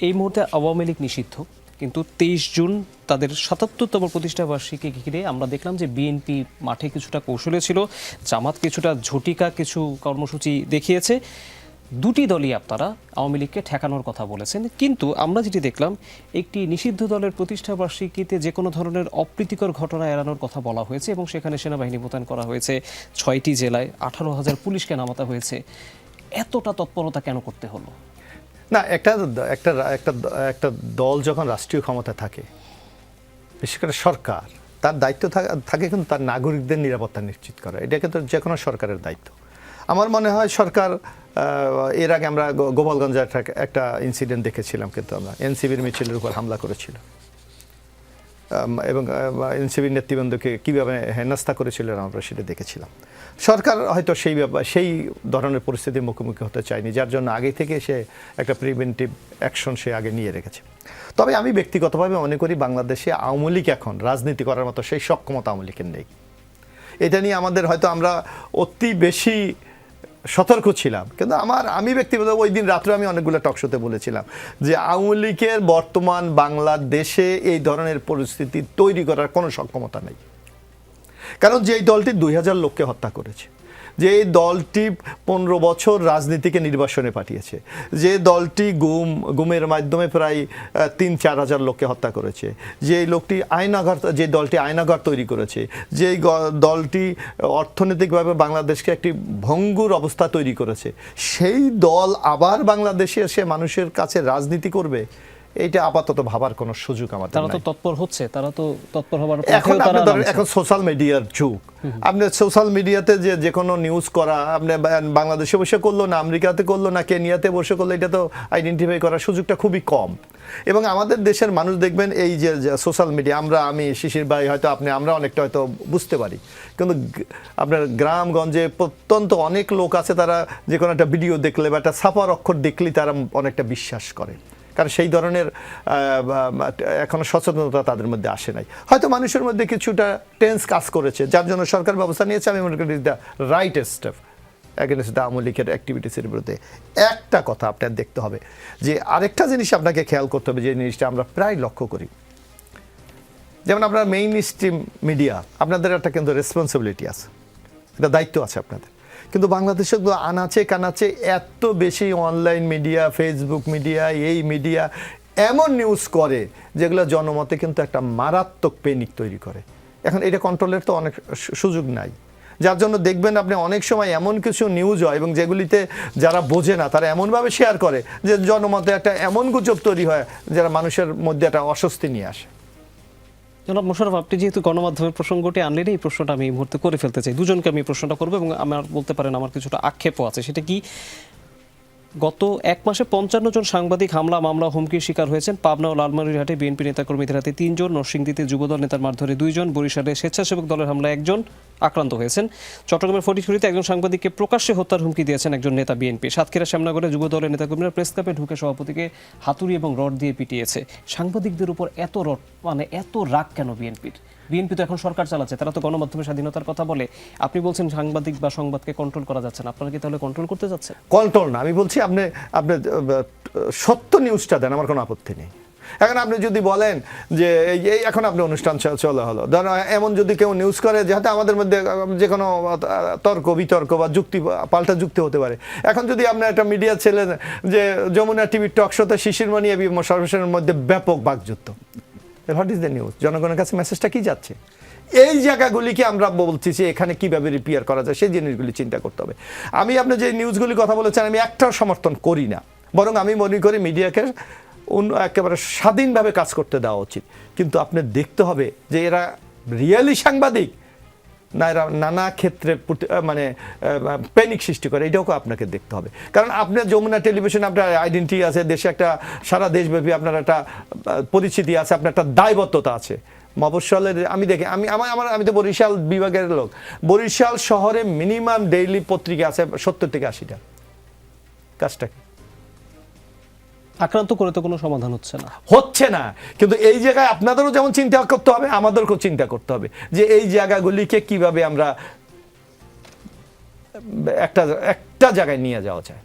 এই মুহূর্তে আওয়ামী লীগ নিষিদ্ধ, কিন্তু 23 জুন তাদের 77তম প্রতিষ্ঠা বার্ষিকী ঘিরে আমরা দেখলাম যে বিএনপি মাঠে কিছুটা কৌশলে ছিল, জামাত কিছুটা ঝটিকা কিছু কর্মসূচি দেখিয়েছে। দুটি দলই আপনারা আওয়ামী লীগকে ঠেকানোর কথা বলেছেন, কিন্তু আমরা যেটি দেখলাম একটি নিষিদ্ধ দলের প্রতিষ্ঠা বার্ষিকীতে যে কোনো ধরনের অপ্রীতিকর ঘটনা এড়ানোর কথা বলা হয়েছে এবং সেখানে সেনাবাহিনী মোতায়েন করা হয়েছে 6টি জেলায়, 18,000 পুলিশকে নামাতে হয়েছে। এতটা তৎপরতা কেন করতে হলো? না, একটা একটা একটা একটা দল যখন রাষ্ট্রীয় ক্ষমতা থাকে, বিশেষ করে সরকার, তার দায়িত্ব থাকে কিন্তু তার নাগরিকদের নিরাপত্তা নিশ্চিত করা। এটা কিন্তু যে কোনো সরকারের দায়িত্ব। আমার মনে হয় সরকার, এর আগে আমরা গোপালগঞ্জে একটা ইনসিডেন্ট দেখেছিলাম, কিন্তু আমরা এনসিবির মিছিলের উপর হামলা করেছিল এবং এনসিবির নেতৃবৃন্দকে কীভাবে হেনস্থা করেছিল আমরা সেটা দেখেছিলাম। সরকার হয়তো সেই ধরনের পরিস্থিতির মুখোমুখি হতে চায়নি, যার জন্য আগে থেকে সে একটা প্রিভেন্টিভ অ্যাকশন সে আগে নিয়ে রেখেছে। তবে আমি ব্যক্তিগতভাবে মনে করি বাংলাদেশে আওয়ামী লীগ এখন রাজনীতি করার মতো সেই সক্ষমতা আওয়ামী লীগের নেই। এটা নিয়ে আমাদের হয়তো আমরা অতি বেশি সতর্ক ছিলাম, কিন্তু আমি ব্যক্তিগত ওই দিন রাত্রে আমি অনেকগুলো টকশোতে বলেছিলাম যে আওয়ামী লীগের বর্তমান বাংলাদেশে এই ধরনের পরিস্থিতি তৈরি করার কোনো সক্ষমতা নেই। কারণ যেই দলটি 2000 লোককে হত্যা করেছে, যে দলটি 15 বছর রাজনীতিকে নির্বাসনে পাঠিয়েছে, যে দলটি গুমের মাধ্যমে প্রায় 3-4 হাজার লোককে হত্যা করেছে, যে দলটি আয়নাঘর তৈরি করেছে, যে দলটি অর্থনৈতিকভাবে বাংলাদেশকে একটি ভঙ্গুর অবস্থা তৈরি করেছে, সেই দল আবার বাংলাদেশে এসে মানুষের কাছে রাজনীতি করবে, এইটা আপাতত ভাবার কোনো সুযোগ আমাদের নাই। তারা তো তৎপর হচ্ছে, তারা তো তৎপর হবার এখন সোশ্যাল মিডিয়ার যুগ। আপনি সোশ্যাল মিডিয়াতে যে কোনো নিউজ করা, আপনি বাংলাদেশে বসে করলো না আমেরিকাতে করলো না কেনিয়াতে বসে করলো, এটা তো আইডেন্টিফাই করার সুযোগটা খুবই কম। এবং আমাদের দেশের মানুষ দেখবেন এই যে সোশ্যাল মিডিয়া, আমি শিশির ভাই হয়তো আমরা অনেকটা হয়তো বুঝতে পারি, কিন্তু আপনার গ্রামগঞ্জে প্রত্যন্ত অনেক লোক আছে, তারা যে কোনো একটা ভিডিও দেখলে বা একটা ছাপার অক্ষর দেখলেই তারা অনেকটা বিশ্বাস করে, কারণ সেই ধরনের এখনো সচেতনতা তাদের মধ্যে আসে নাই। হয়তো মানুষের মধ্যে কিছুটা টেন্স কাজ করেছে, যার জন্য সরকার ব্যবস্থা নিয়েছে। আমি মনে করি the right step against the Awami লীগের অ্যাক্টিভিটিসের বিরুদ্ধে। একটা কথা আপনার দেখতে হবে যে আরেকটা জিনিস আপনাকে খেয়াল করতে হবে, যে জিনিসটা আমরা প্রায় লক্ষ্য করি, যেমন আপনার মেইন স্ট্রিম মিডিয়া, আপনাদের একটা কিন্তু রেসপন্সিবিলিটি আছে, একটা দায়িত্ব আছে আপনাদের। কিন্তু বাংলাদেশে আনাচে কানাচে এত বেশি অনলাইন মিডিয়া, ফেসবুক মিডিয়া, এই মিডিয়া এমন নিউজ করে যেগুলো জনমতে কিন্তু একটা মারাত্মক পেনিক তৈরি করে। এখন এটা কন্ট্রোলের তো অনেক সুযোগ নাই, যার জন্য দেখবেন আপনি অনেক সময় এমন কিছু নিউজ হয় এবং যেগুলিতে যারা বোঝে না তারা এমনভাবে শেয়ার করে যে জনমতে একটা এমন গুজব তৈরি হয় যারা মানুষের মধ্যে একটা অস্বস্তি নিয়ে আসে। জনাব মোশাররফ, আপনি যেহেতু গণমাধ্যমের প্রসঙ্গটি আনলেন, এই প্রশ্নটা আমি এই মুহূর্তে করে ফেলতে চাই। দুজনকে আমি প্রশ্নটা করবো এবং আমার বলতে পারেন আমার কিছুটা আক্ষেপও আছে। সেটা কি, গত 1 মাসে 55 জন সাংবাদিক হামলা, মামলা, হুমকির শিকার হয়েছেন। পাবনা ও লালমনিরহাটে বিএনপি নেতাকর্মীদের হাতে 3 জন, নরসিংদীতে যুবদল নেতার মারধরে 2 জন, বরিশালে স্বেচ্ছাসেবক দলের হামলায় 1 জন আক্রান্ত হয়েছেন। চট্টগ্রামের ফটিকছড়িতে একজন সাংবাদিককে প্রকাশ্যে হত্যার হুমকি দিয়েছেন একজন নেতা বিএনপি। সাতক্ষীরা শ্যামনগরে যুবদলের নেতাকর্মীরা প্রেস ক্লাবে ঢুকে সভাপতিকে হাতুড়ি এবং রড দিয়ে পিটিয়েছে। সাংবাদিকদের উপর এত এত রাগ কেন বিএনপির? বিএনপি তো এখন সরকার চালাচ্ছে, তারা তো গণমাধ্যমের স্বাধীনতার কথা বলে। আপনি বলছেন সাংবাদিক বা সংবাদকে কন্ট্রোল করা যাচ্ছে না, আপনারা কি তাহলে কন্ট্রোল করতে যাচ্ছেন? কন্ট্রোল না, আমি বলছি আপনি সত্য নিউজটা দেন, আমার কোনো আপত্তি নেই। এখন আপনি যদি বলেন যে এই এখন আপনি অনুষ্ঠান চলে হলো, ধরেন এমন যদি কেউ নিউজ করে যাতে আমাদের মধ্যে যে কোনো তর্ক বিতর্ক বা পাল্টা যুক্তি হতে পারে। এখন যদি আপনার একটা মিডিয়া ছিলেন যে যমুনা টিভির টক শোতে শিশিরমণি এবং সর্বশেষের মধ্যে ব্যাপক বাকযুদ্ধ, হোয়াট ইজ দ্য নিউজ? জনগণের কাছে মেসেজটা কি যাচ্ছে? এই জায়গাগুলিকে আমরা বলছি যে এখানে কিভাবে রিপেয়ার করা যায়, সেই জিনিসগুলি চিন্তা করতে হবে। আমি আপনি যে নিউজগুলি কথা বলেছেন আমি একটাও সমর্থন করি না, বরং আমি মনে করি মিডিয়াকে একেবারে স্বাধীনভাবে কাজ করতে দেওয়া উচিত। কিন্তু আপনি দেখতে হবে যে এরা রিয়েলি সাংবাদিক না এরা নানা ক্ষেত্রে মানে প্যানিক সৃষ্টি করে, এটাও আপনাকে দেখতে হবে। কারণ আপনার যমুনা টেলিভিশন, আপনার আইডেন্টিটি আছে, দেশে একটা সারা দেশব্যাপী আপনার একটা পরিচিতি আছে, আপনার একটা দায়বদ্ধতা আছে। মফস্বলের আমি তো বরিশাল বিভাগের লোক, বরিশাল শহরে মিনিমাম ডেইলি পত্রিকা আছে 70 থেকে 80টা। কাজটা আক্রান্ত করে তো কোনো সমাধান হচ্ছে না। কিন্তু এই জায়গায় আপনাদেরও যেমন চিন্তা করতে হবে, আমাদেরকেও চিন্তা করতে হবে যে এই জায়গাগুলিকে কিভাবে আমরা একটা জায়গায় নিয়ে যাওয়া যায়।